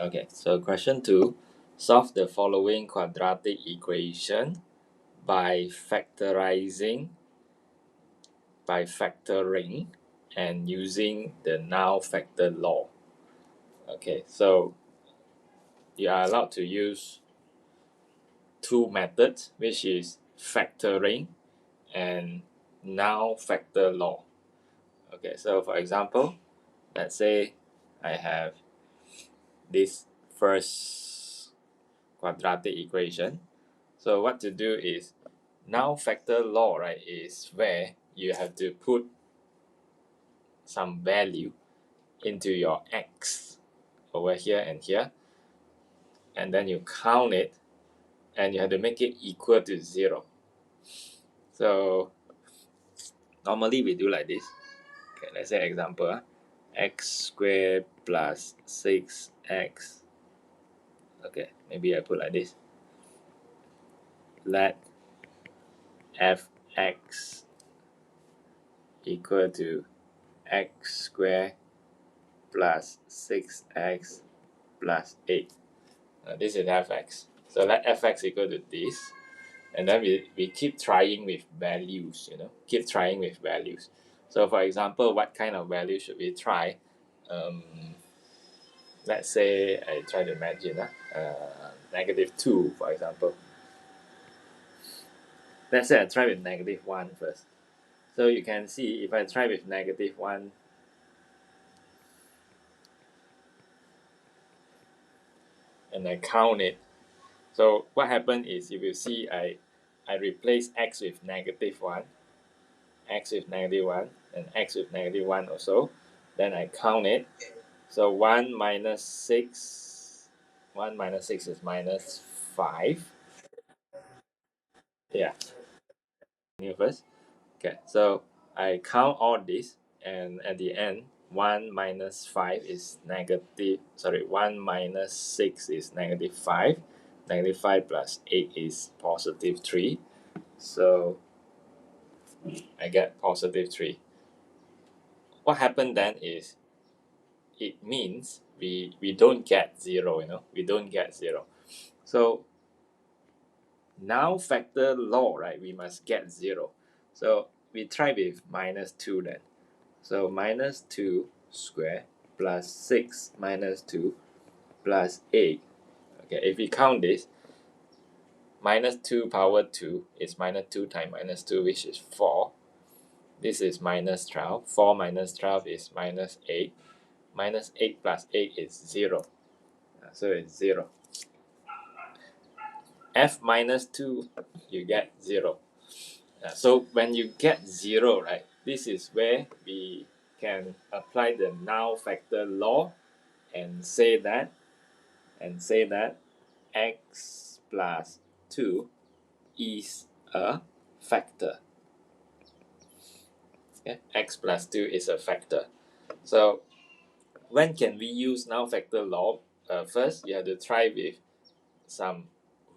Okay, so question 2. Solve the following quadratic equation by factoring, and using the Null factor law. Okay, so you are allowed to use two methods, which is factoring and Null factor law. Okay, so for example, let's say I have this first quadratic equation. So what to do is, Null factor law, right, is where you have to put some value into your x over here and here, and then you count it, and you have to make it equal to 0. So normally we do like this. Okay, let's say example, x squared plus 6x. Okay, maybe I put like this. Let fx equal to x squared plus 6x plus 8. This is fx. So let fx equal to this. And then we keep trying with values, keep trying with values. So for example, what kind of value should we try? Let's say I try to imagine -2, for example. Let's say I try with -1 first. So you can see if I try with -1, and I count it. So what happened is, if you see, I replace x with -1, x with -1, and x with -1 also. Then I count it. So 1 minus 6, 1 minus 6 is -5. Yeah. New first. Okay, so I count all this, and at the end, 1 minus 5 is negative, 1 minus 6 is -5. -5 plus 8 is +3. So I get +3. What happened then is, it means we don't get 0, we don't get 0. So now factor law, right, we must get 0. So we try with -2 then. So -2 square plus 6 minus 2 plus 8. Okay, if we count this, -2 power 2 is -2 times -2, which is 4. This is -12. 4 minus 12 is -8. -8 plus 8 is 0. So it's 0. F minus 2, you get 0. So when you get 0, right, this is where we can apply the Null factor law and say that x plus 2 is a factor. Okay? X plus 2 is a factor. So when can we use Null factor law? First, you have to try with some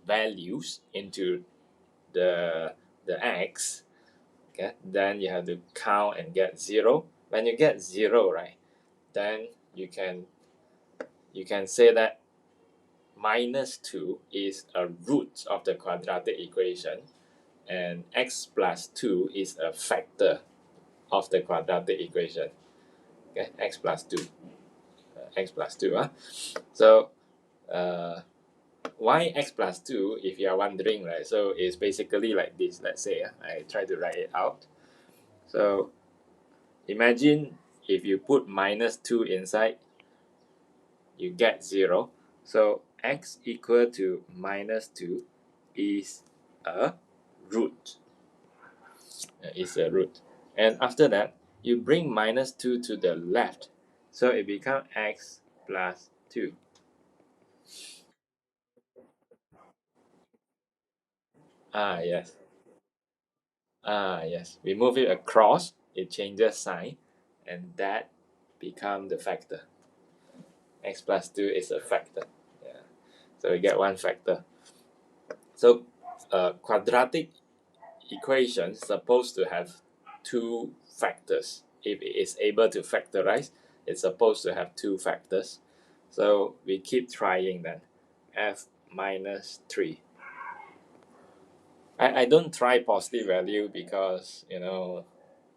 values into the x. Okay, then you have to count and get 0. When you get 0, right, then you can say that -2 is a root of the quadratic equation, and x plus 2 is a factor of the quadratic equation. Okay, x plus 2. So why x plus 2, if you are wondering, right? So it's basically like this. Let's say I try to write it out. So imagine if you put -2 inside, you get 0. So x equal to -2 is a root. Is a root. And after that, you bring -2 to the left. So it becomes x plus 2. Yes. Yes. We move it across, it changes sign, and that becomes the factor. X plus 2 is a factor. Yeah. So we get one factor. So quadratic equation supposed to have two factors. If it is able to factorize, it's supposed to have two factors. So we keep trying then. F minus 3. I don't try positive value because,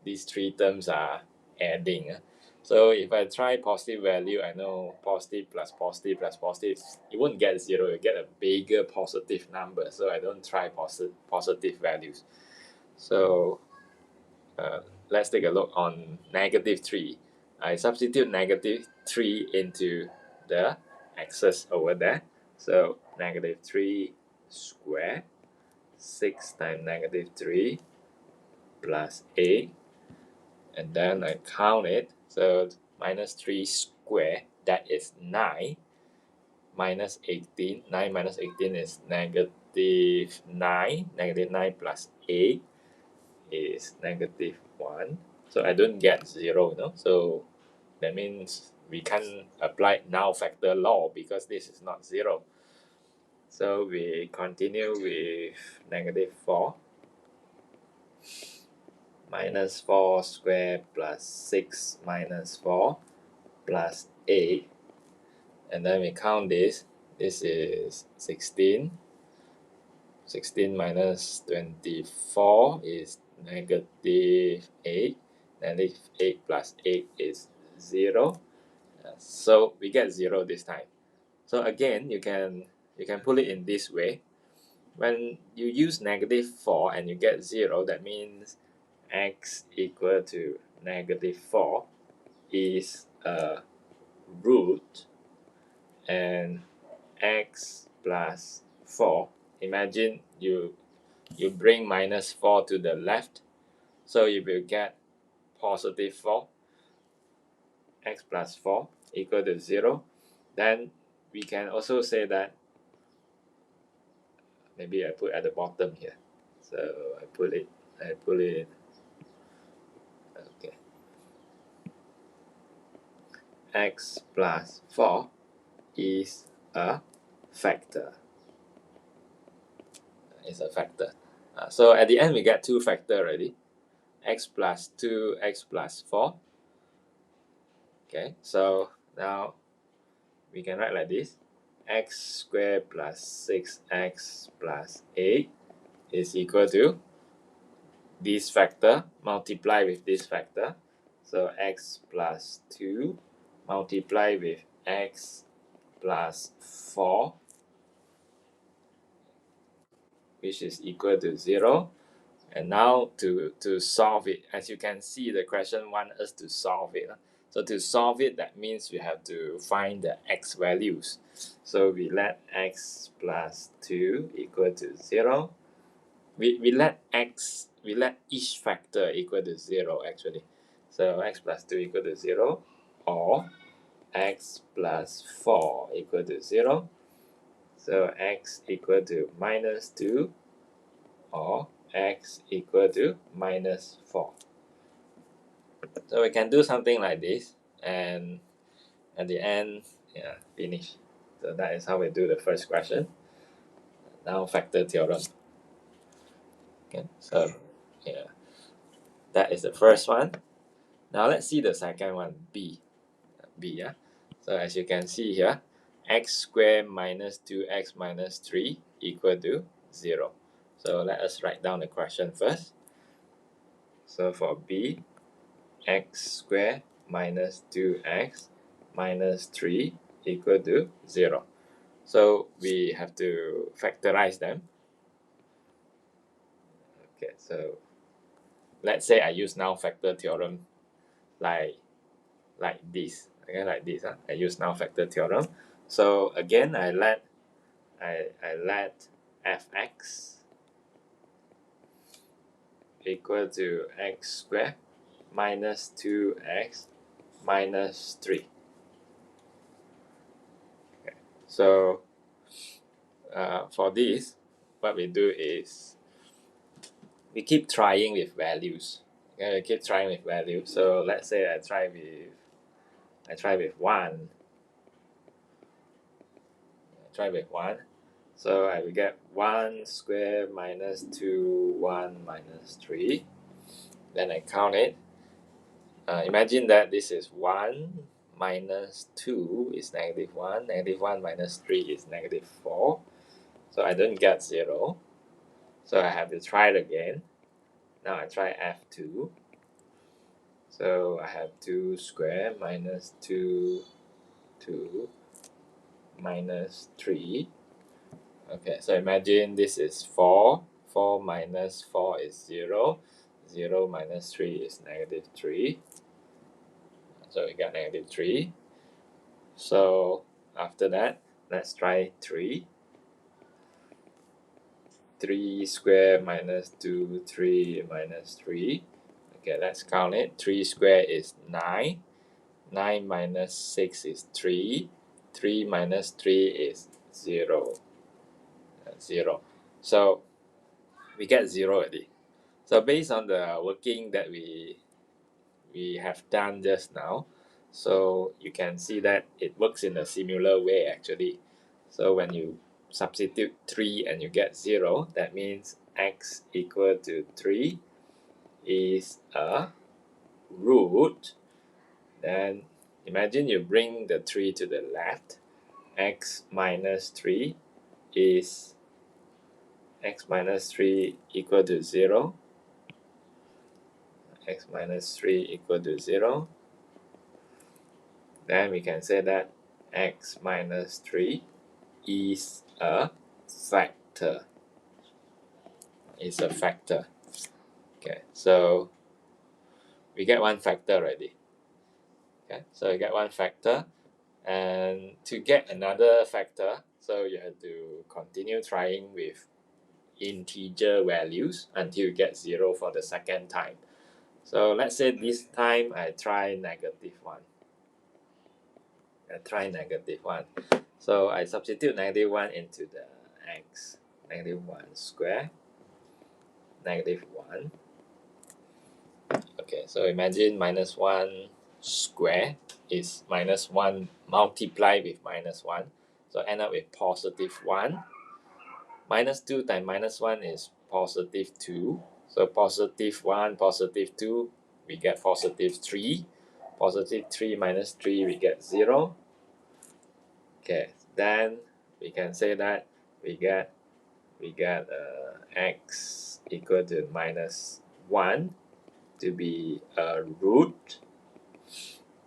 these three terms are adding. So if I try positive value, I know positive plus positive plus positive, you won't get 0, you get a bigger positive number. So I don't try positive values. So let's take a look on negative 3. I substitute negative 3 into the x's over there. So negative 3 square, 6 times negative 3 plus 8. And then I count it. So minus 3 square, that is 9. Minus 18. 9 minus 18 is negative 9. Negative 9 plus 8 is negative 1. So I don't get 0, So that means we can't apply null factor law because this is not 0. So we continue with negative 4. Minus 4 square plus 6 minus 4 plus 8. And then we count this. This is 16. 16 minus 24 is negative 8. Negative 8 plus 8 is 0. So we get 0 this time. So again, you can put it in this way. When you use negative 4 and you get 0, that means x equal to negative 4 is a root, and x plus 4, imagine you bring minus 4 to the left, so you will get positive 4. X plus 4 equal to 0. Then we can also say that, maybe I put at the bottom here. So I put it, okay. X plus 4 is a factor. It's a factor. So at the end, we get two factor already. X plus 2, x plus 4. Okay, so now we can write like this. X squared plus 6x plus 8 is equal to this factor multiply with this factor. So x plus 2 multiply with x plus 4, which is equal to 0. And now to solve it, as you can see, the question wants us to solve it. So to solve it, that means we have to find the x values. So we let x plus 2 equal to 0. We let each factor equal to 0 actually. So x plus 2 equal to 0, or x plus 4 equal to 0. So x equal to minus 2, or x equal to minus 4. So we can do something like this, and at the end, finish. So that is how we do the first question. Now factor theorem. Okay, so that is the first one. Now let's see the second one, B. So as you can see here, x squared minus 2x minus 3 equal to 0. So let us write down the question first. So for B, x squared minus 2x minus 3 equal to 0. So we have to factorize them. Okay, so let's say I use null factor theorem like this. Okay, like this. I use null factor theorem. So again, I let fx equal to x squared minus 2x minus 3. Okay. So for this, what we do is we keep trying with values. Okay, we keep trying with values. So let's say I try with 1. So I will get 1 squared minus 2, 1 minus 3. Then I count it. Imagine that this is 1 minus 2 is negative 1. Negative 1 minus 3 is negative 4. So I don't get 0. So I have to try it again. Now I try f2. So I have 2 square minus 2 minus 3. Okay, so imagine this is 4. 4 minus 4 is 0. 0 minus 3 is negative 3. So we got negative 3. So after that, let's try 3. 3 square minus 2, 3 minus 3. Okay, let's count it. 3 square is 9. 9 minus 6 is 3. 3 minus 3 is 0. 0. So we get 0 already. So based on the working that we have done just now, so you can see that it works in a similar way actually. So when you substitute 3 and you get 0, that means x equal to 3 is a root. Then imagine you bring the 3 to the left. X minus 3 is x minus 3 equal to 0. X minus 3 equal to 0. Then we can say that x minus 3 is a factor. It's a factor. Okay, so we get one factor already. Okay, so we get one factor, and to get another factor, so you have to continue trying with integer values until you get 0 for the second time. So let's say this time I try negative 1. I try negative 1. So I substitute negative 1 into the x. Negative 1 square. Negative 1. Okay, so imagine minus 1 square is minus 1 multiplied with minus 1. So end up with positive 1. Minus 2 times minus 1 is positive 2. So positive 1, positive 2, we get positive 3. Positive 3 minus 3, we get 0. Okay, then we can say that we get x equal to minus 1 to be a root.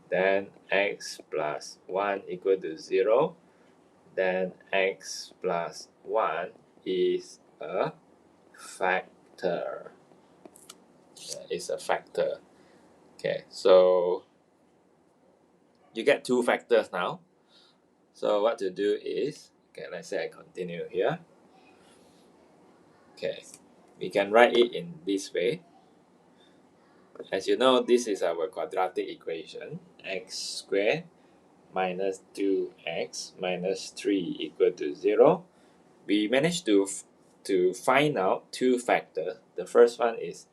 Then x plus 1 equal to 0. Then x plus 1 is a factor. It's a factor. Okay, so you get two factors now. So what to do is, okay, let's say I continue here. Okay, we can write it in this way. As you know, this is our quadratic equation. X squared minus 2x minus 3 equal to 0. We managed to find out two factors. The first one is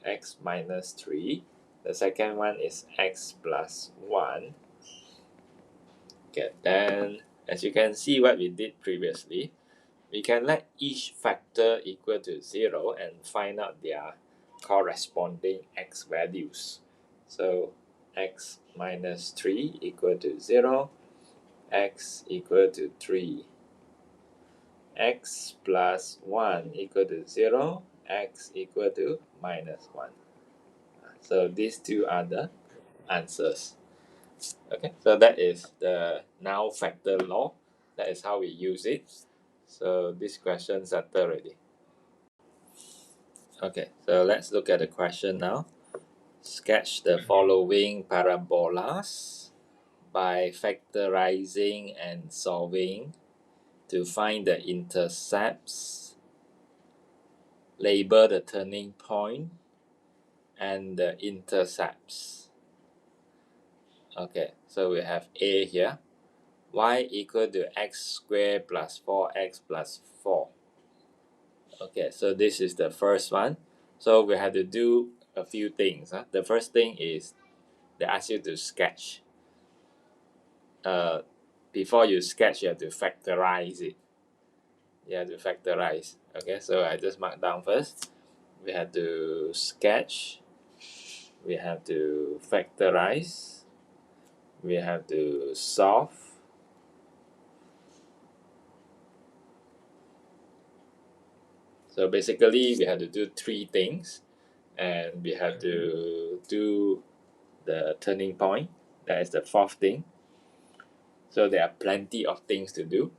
x minus 3. The second one is x plus 1. Okay, then as you can see what we did previously, we can let each factor equal to 0 and find out their corresponding x values. So x minus 3 equal to 0, x equal to 3. X plus 1 equal to 0, x equal to minus 1. So these two are the answers. Okay, so that is the null factor law. That is how we use it. So this question settled already. Okay, so let's look at the question now. Sketch the following parabolas by factorizing and solving to find the intercepts, label the turning point, and the intercepts. Okay, so we have A here. Y equal to x squared plus 4x plus 4. Okay, so this is the first one. So we have to do a few things. The first thing is they ask you to sketch. Before you sketch, you have to factorize it. You have to factorize. Okay, so I just mark down first. We have to sketch. We have to factorize. we have to solve so basically we have to do three things, and we have to do the turning point. That is the fourth thing. So there are plenty of things to do.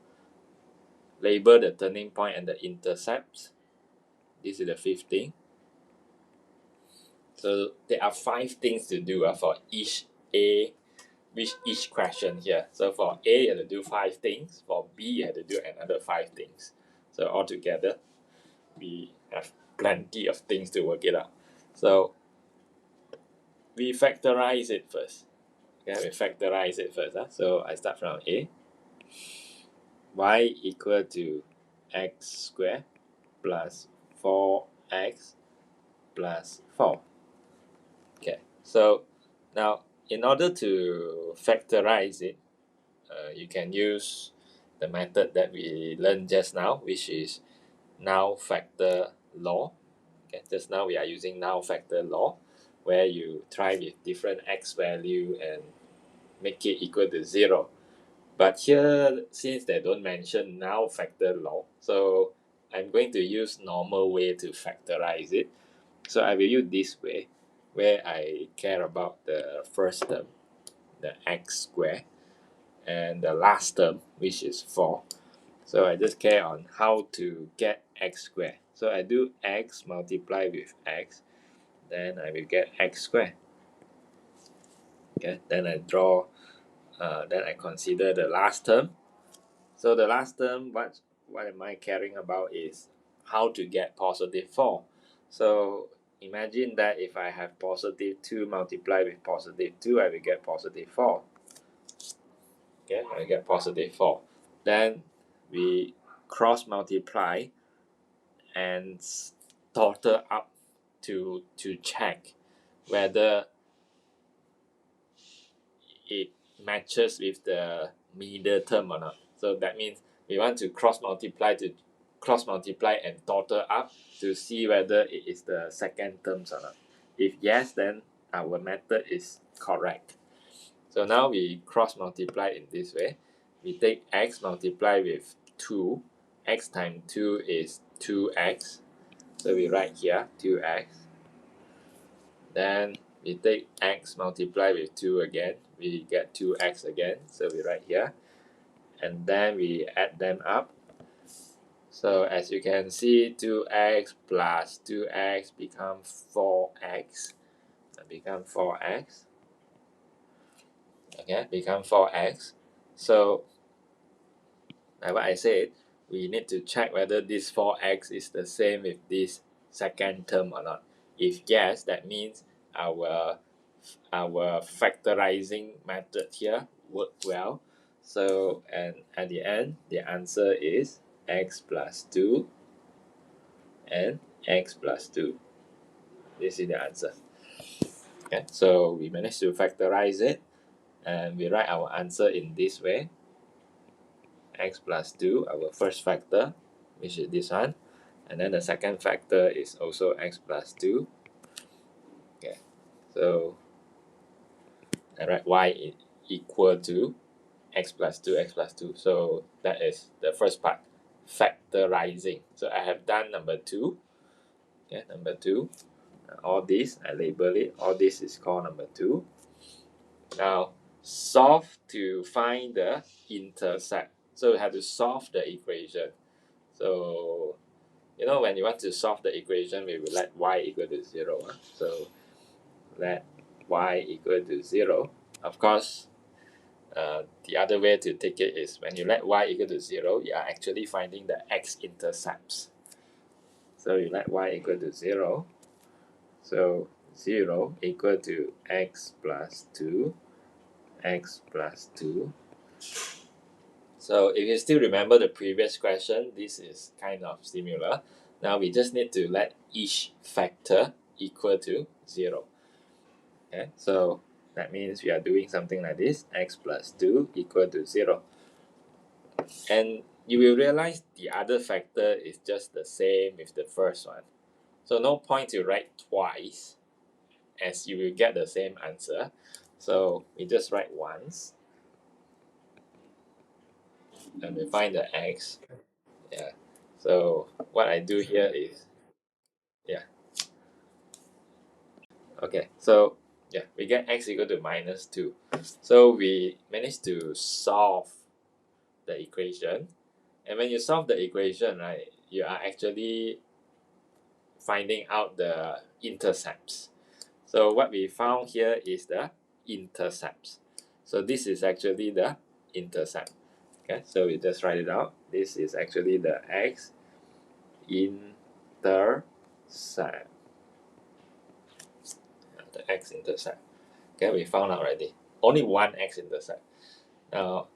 Label the turning point and the intercepts. This is the fifth thing. So there are 5 things to do for each question here. So for A, you have to do 5 things. For B, you have to do another 5 things. So altogether, we have plenty of things to work it out. So we factorize it first. Okay, we factorize it first. So I start from A. Y equal to x squared plus 4x plus 4. Okay, so now in order to factorize it, you can use the method that we learned just now, which is null factor law. Okay, just now we are using null factor law, where you try with different x value and make it equal to 0. But here, since they don't mention null factor law, so I'm going to use normal way to factorize it. So I will use this way, where I care about the first term, the x squared, and the last term, which is 4. So I just care on how to get x squared. So I do x multiplied with x, then I will get x squared. Okay, then I draw, then I consider the last term. So the last term, what am I caring about is how to get positive 4. So imagine that if I have positive 2 multiplied with positive 2, I will get positive 4. Okay, I get positive 4. Then we cross multiply and total up to check whether it matches with the middle term or not. So that means we want to cross multiply and total up to see whether it is the second terms or not. If yes, then our method is correct. So now we cross multiply in this way. We take x multiply with 2. X times 2 is 2x. So we write here 2x. Then we take x multiply with 2 again. We get 2x again. So we write here. And then we add them up. So as you can see, 2x plus 2x become 4x. Become 4x. Okay, become 4x. So like what I said, we need to check whether this 4x is the same with this second term or not. If yes, that means our factorizing method here worked well. So, and at the end, the answer is x plus 2 and x plus 2. This is the answer. Okay, so we managed to factorize it, and we write our answer in this way. X plus 2, our first factor, which is this one, and then the second factor is also x plus 2. Okay, so I write y equal to x plus 2, x plus 2. So that is the first part, factorizing. So I have done number 2. Okay, number 2. All this, I label it. All this is called number 2. Now, solve to find the intercept. So we have to solve the equation. So, when you want to solve the equation, we will let y equal to 0. So, let y equal to 0. Of course, the other way to take it is when you let y equal to 0, you are actually finding the x intercepts. So you let y equal to 0. So 0 equal to x plus 2, x plus 2. So if you still remember the previous question, this is kind of similar. Now we just need to let each factor equal to 0. Okay, so that means we are doing something like this, x plus 2 equal to 0. And you will realize the other factor is just the same with the first one. So no point to write twice, as you will get the same answer. So we just write once, and we find the x. Yeah. So what I do here is, yeah. Okay. So yeah, we get x equal to -2. So we managed to solve the equation, and when you solve the equation, right, you are actually finding out the intercepts. So what we found here is the intercepts. So this is actually the intercept. Okay, so we just write it out. This is actually the x intercept. The x intercept. Okay, we found out already. Only one x intercept. Now,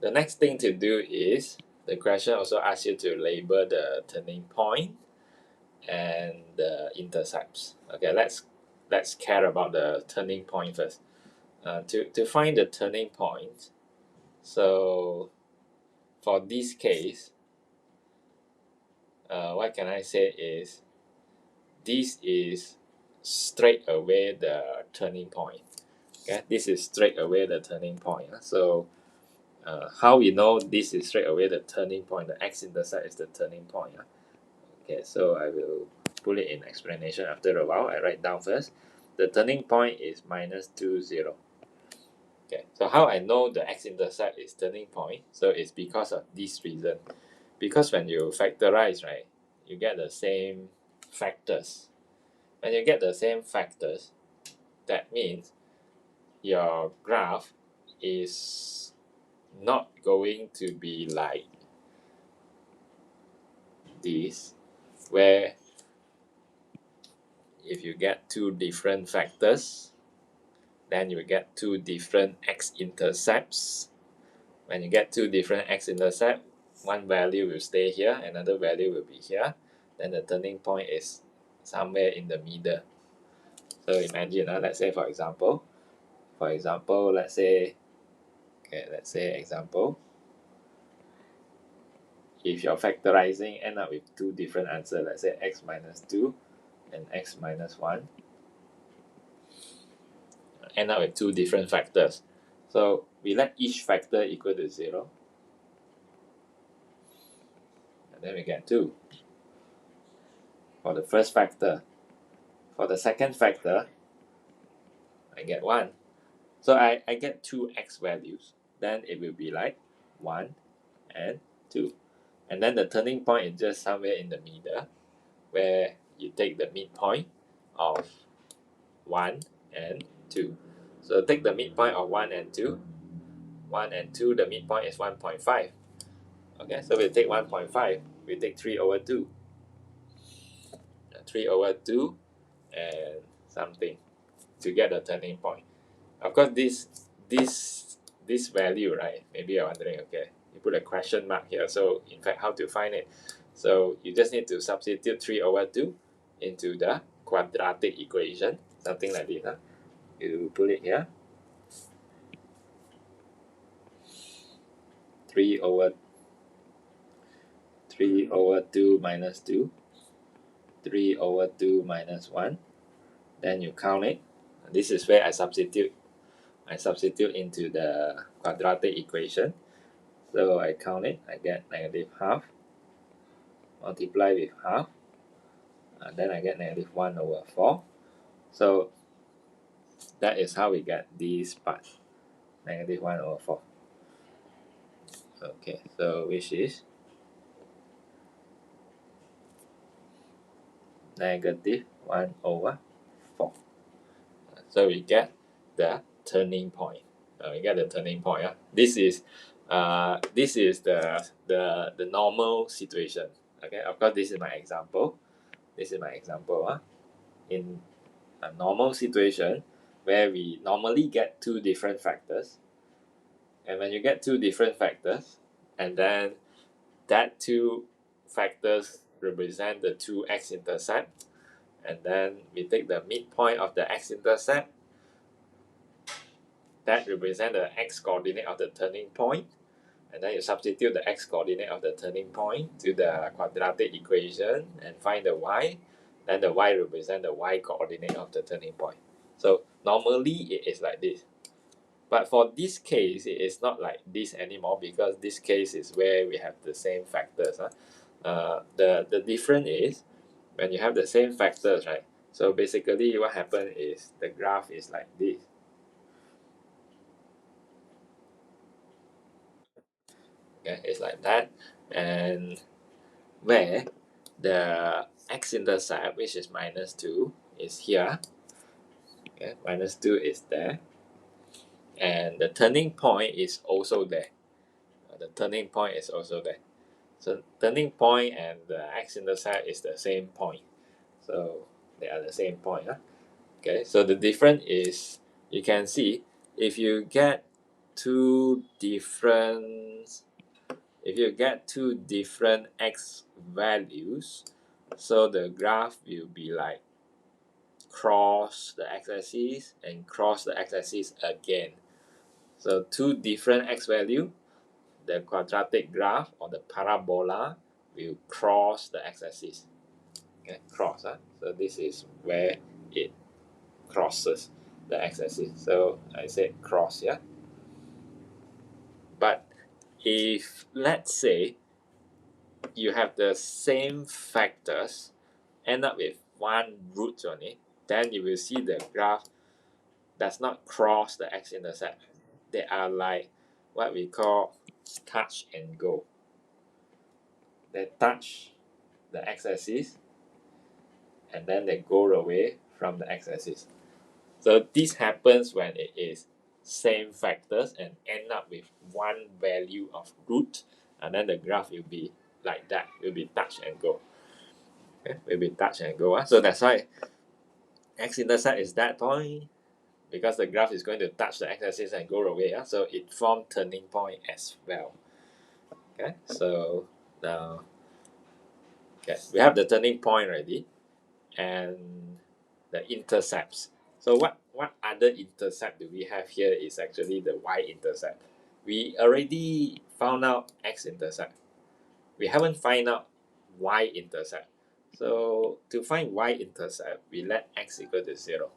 the next thing to do is the question also asks you to label the turning point and the intercepts. Okay, let's care about the turning point first. To find the turning point, so for this case, what can I say is this is straight away the turning point. Okay, this is straight away the turning point. So how we know this is straight away the turning point? The x-intercept is the turning point. Okay, so I will put it in explanation after a while. I write down first. The turning point is -2, 0. Okay, so how I know the x-intercept is turning point? So it's because of this reason. Because when you factorize, right, you get the same factors. When you get the same factors, that means your graph is not going to be like this, where if you get two different factors, then you get two different x-intercepts. When you get two different x-intercepts, one value will stay here, another value will be here. Then the turning point is somewhere in the middle. So imagine, let's say for example, let's say example, if you're factorizing end up with two different answers, let's say x minus 2 and x minus 1, end up with two different factors. So we let each factor equal to 0, and then we get 2 for the first factor. For the second factor, I get 1. So I get two x values. Then it will be like 1 and 2. And then the turning point is just somewhere in the middle, where you take the midpoint of 1 and 2. So take the midpoint of 1 and 2. 1 and 2, the midpoint is 1.5. Okay, so we take 1.5. We take 3 over 2. 3 over 2 and something to get the turning point. Of course, this value, right? Maybe you're wondering, okay, you put a question mark here. So in fact, how to find it? So you just need to substitute 3 over 2 into the quadratic equation, something like this. You put it here. 3 over 2 minus 2. 3 over 2 minus 1. Then you count it. This is where I substitute into the quadratic equation. So I count it, I get negative half, multiply with half, and then I get negative 1 over 4. So that is how we get this part, negative 1 over 4. Okay, so which is negative 1 over 4. So we get the turning point. We get the turning point. This is the normal situation. Okay, of course this is my example. In a normal situation where we normally get two different factors, and when you get two different factors, and then that two factors represent the two x-intercept, and then we take the midpoint of the x-intercept, that represent the x-coordinate of the turning point, and then you substitute the x-coordinate of the turning point to the quadratic equation and find the y, then the y represent the y-coordinate of the turning point. So normally it is like this. But for this case, it is not like this anymore, because this case is where we have the same factors. The difference is when you have the same factors, right? So basically what happens is the graph is like this. Okay, it's like that. And where the x-intercept, which is -2, is here. Okay, -2 is there. And the turning point is also there. The turning point is also there. So turning point and the x-intercept is the same point. So they are the same point. Okay, so the difference is, you can see, if you get two different x values, so the graph will be like cross the x-axis and cross the x-axis again. So two different x value, the quadratic graph or the parabola will cross the x-axis. Okay, cross. So this is where it crosses the x-axis. So I said cross, yeah. But if, let's say, you have the same factors, end up with one root only, then you will see the graph does not cross the x-intercept. They are like what we call touch and go. They touch the x-axis and then they go away from the x-axis. So this happens when it is same factors and end up with one value of root, and then the graph will be like that, will be touch and go. Okay, will be touch and go. So that's why x-intercept is that point, because the graph is going to touch the x-axis and go away. So it forms turning point as well. Okay, so now, okay, we have the turning point already, and the intercepts. So what other intercept do we have here is actually the y-intercept. We already found out x-intercept. We haven't found out y-intercept. So to find y-intercept, we let x equal to 0.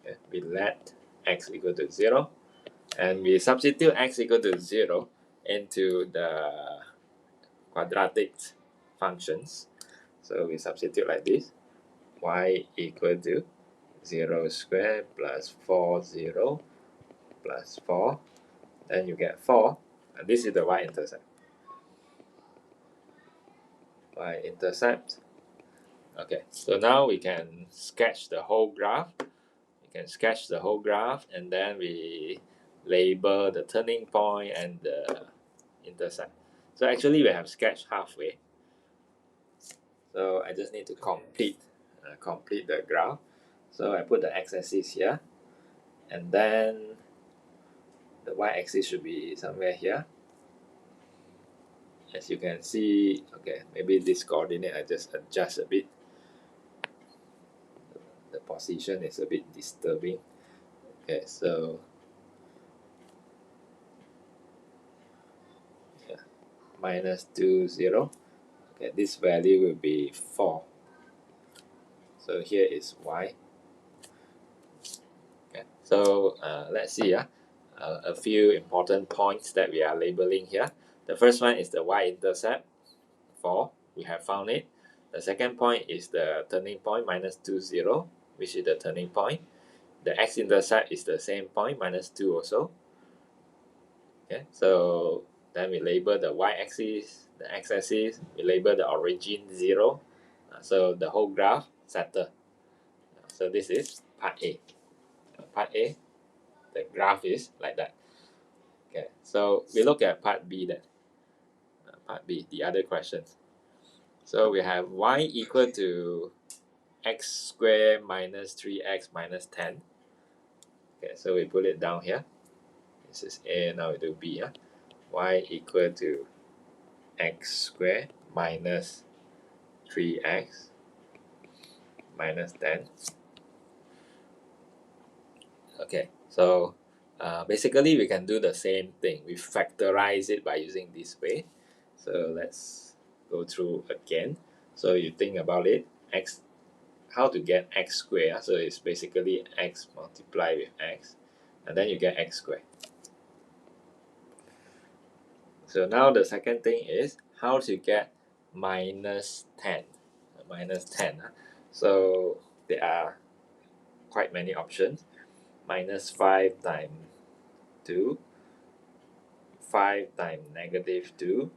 Okay, we let x equal to 0, and we substitute x equal to 0 into the quadratic functions. So we substitute like this: y equal to 0 squared plus 40 plus 4. Then you get 4. And this is the y-intercept. Y-intercept. Okay, so now we can sketch the whole graph. We can sketch the whole graph, and then we label the turning point and the intercept. So actually we have sketched halfway. So I just need to complete the graph. So I put the x-axis here, and then the y-axis should be somewhere here. As you can see, okay, maybe this coordinate I just adjust a bit. The position is a bit disturbing. Okay, so yeah, -2, 0. Okay, this value will be 4. So here is y. Okay, so let's see. A few important points that we are labeling here. The first one is the y-intercept, 4. We have found it. The second point is the turning point, -2, 0, which is the turning point. The x-intercept is the same point, -2 also. Okay, so then we label the y-axis, the x-axis, we label the origin 0. So the whole graph settle. So this is part A. Part A, the graph is like that. Okay, so we look at part B then. Part B, the other questions. So we have y equal to x squared minus 3x minus 10. Okay, so we put it down here. This is A, now we do B. Y equal to x squared minus 3x minus 10. Okay, so basically we can do the same thing. We factorize it by using this way. So let's go through again. So you think about it. X how to get x squared. So it's basically x multiplied with x, and then you get x squared. So now the second thing is how to get minus 10. Minus 10. So there are quite many options. Minus 5 times 2, 5 times negative 2,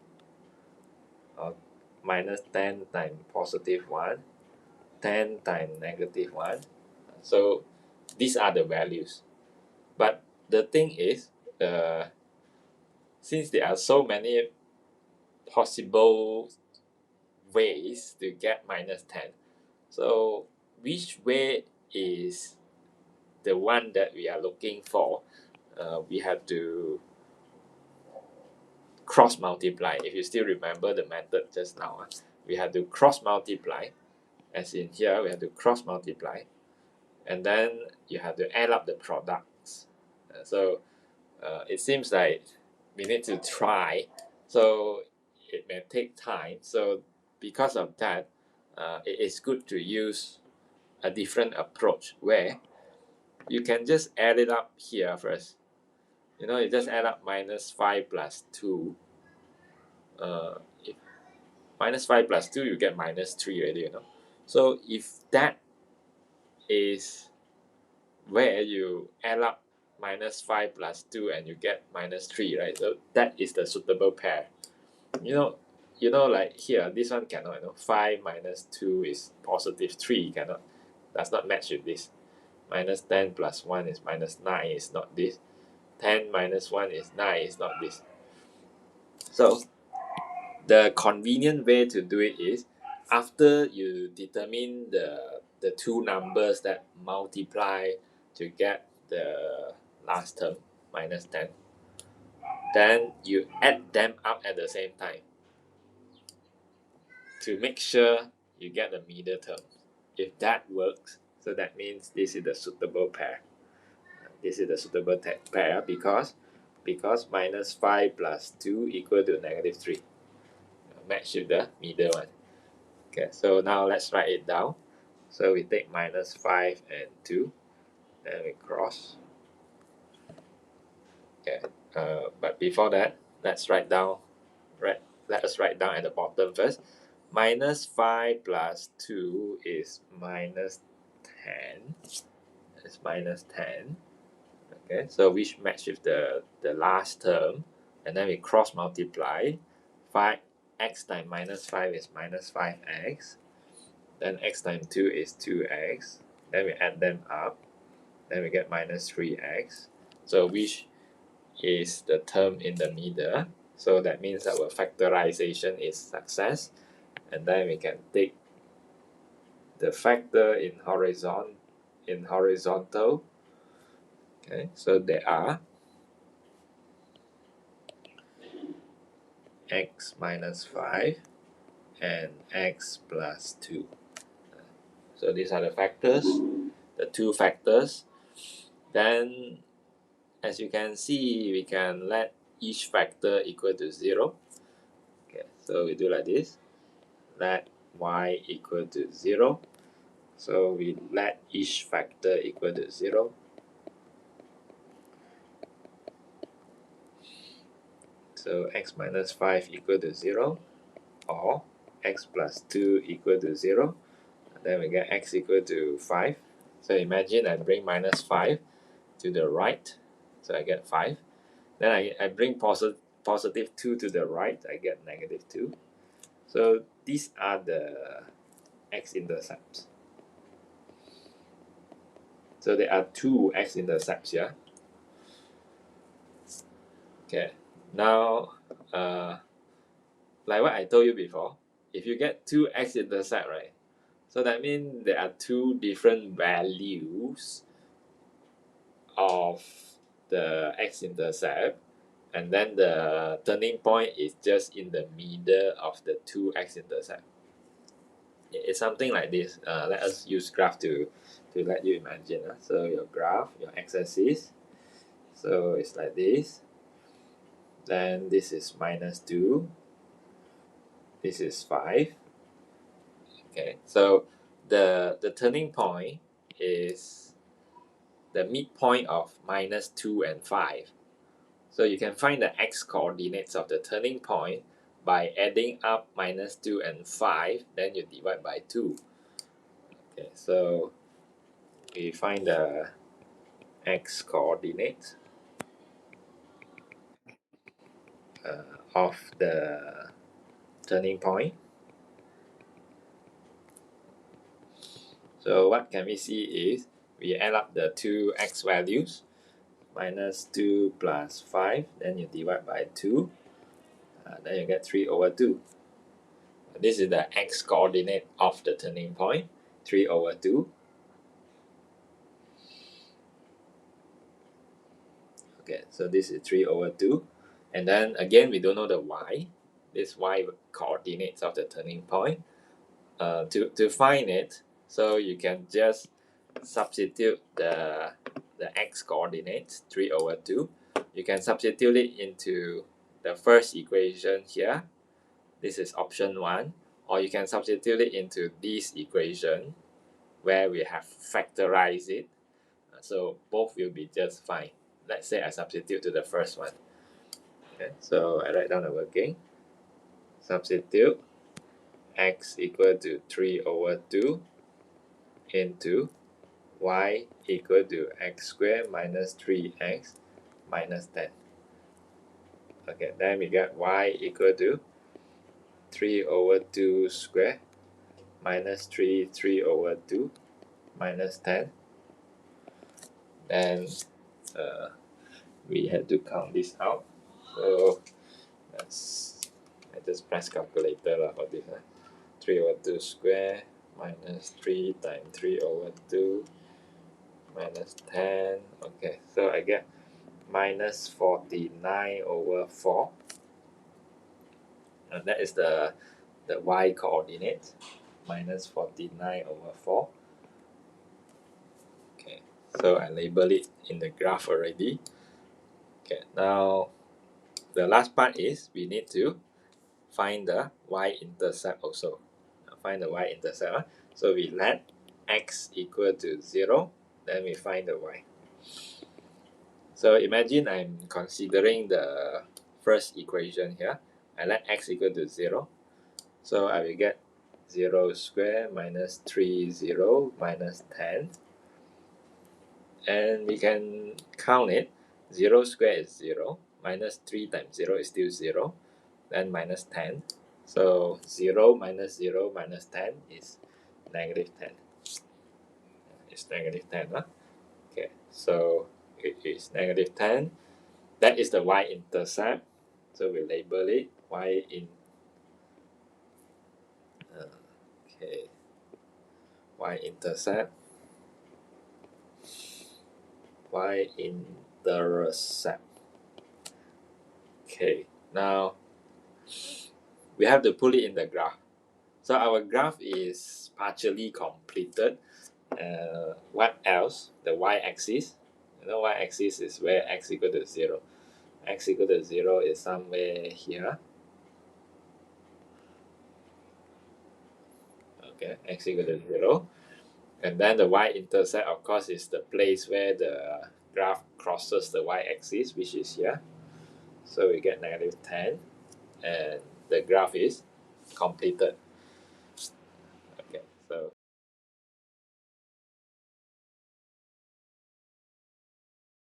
or minus 10 times positive 1, 10 times negative 1. So these are the values. But the thing is, since there are so many possible ways to get minus 10, so which way is the one that we are looking for? We have to cross multiply. If you still remember the method just now, we have to cross multiply, as in here we have to cross multiply, and then you have to add up the products. So it seems like we need to try, so it may take time. So because of that, it is good to use a different approach where you can just add it up here first. You just add up minus 5 plus 2. If minus 5 plus 2, you get minus 3 already. So if that is where you add up minus 5 plus 2 and you get minus 3, right? So that is the suitable pair. Like here, this one cannot. 5 minus 2 is positive 3, does not match with this. Minus 10 plus 1 is minus 9, is not this. 10 minus 1 is 9, is not this. So the convenient way to do it is, after you determine the two numbers that multiply to get the last term, minus 10, then you add them up at the same time to make sure you get the middle term. If that works, so that means this is the suitable pair. This is the suitable pair because minus 5 plus 2 equal to negative 3. Match with the middle one. Okay, so now let's write it down. So we take minus 5 and 2, and we cross. Okay, but before that, let us write down at the bottom first. Minus 5 plus 2 is minus 10. It's minus 10. Okay, so which match with the last term, and then we cross multiply. 5x times minus 5 is minus 5x. Then x times 2 is 2x. Then we add them up. Then we get minus 3x. So which is the term in the middle? So that means our factorization is success. And then we can take the factor in horizontal. Okay, so there are x minus 5 and x plus 2. So these are the factors, the two factors. Then, as you can see, we can let each factor equal to 0. Okay, so we do like this. Let y equal to 0. So we let each factor equal to 0. So x minus 5 equal to 0, or x plus 2 equal to 0. And then we get x equal to 5. So imagine I bring minus 5 to the right, so I get 5. Then I bring positive 2 to the right, I get negative 2. So these are the x-intercepts. So there are two x-intercepts here. Okay, now like what I told you before, if you get two x-intercept, right? So that means there are two different values of the x-intercept, and then the turning point is just in the middle of the two x-intercept. It's something like this. Let us use graph to let you imagine. So your graph, your x-axis, so it's like this. Then this is minus 2. This is 5. Okay, so the turning point is the midpoint of minus 2 and 5. So you can find the x coordinates of the turning point by adding up minus 2 and 5, then you divide by 2. Okay, so we find the x coordinate of the turning point. So what can we see is we add up the two x values, minus 2 plus 5, then you divide by 2, then you get 3 over 2. This is the x coordinate of the turning point, 3 over 2. Okay, so this is 3 over 2. And then again, we don't know the y, this y coordinates of the turning point. To find it, so you can just substitute the x coordinates, 3 over 2. You can substitute it into the first equation here. This is option 1. Or you can substitute it into this equation where we have factorized it. So both will be just fine. Let's say I substitute to the first one. Okay, so I write down the working. Substitute x equal to 3 over 2 into y equal to x squared minus 3x minus 10. Okay, then we get y equal to 3 over 2 squared minus 3 over 2 minus 10. Then we had to count this out. So I just press calculator for this. 3 over 2 square minus 3 times 3 over 2 minus 10. Okay, so I get minus 49 over 4. And that is the y coordinate, minus 49 over 4. Okay, so I label it in the graph already. Okay, now the last part is we need to find the y-intercept also. Find the y-intercept. So we let x equal to 0, then we find the y. So imagine I'm considering the first equation here. I let x equal to 0. So I will get 0 squared minus 30 minus 10. And we can count it. 0 squared is 0. Minus 3 times 0 is still 0. Then minus 10. So 0 minus 0 minus 10 is negative 10. It's negative 10. Huh? Okay, so it is negative 10. That is the y-intercept. So we label it y-intercept. Y-intercept. Okay, now we have to put it in the graph. So our graph is partially completed. What else? The y-axis. You know, y-axis is where x equal to 0. X equal to 0 is somewhere here. Okay, x equal to 0. And then the y-intercept, of course, is the place where the graph crosses the y-axis, which is here. So we get negative 10. And the graph is completed.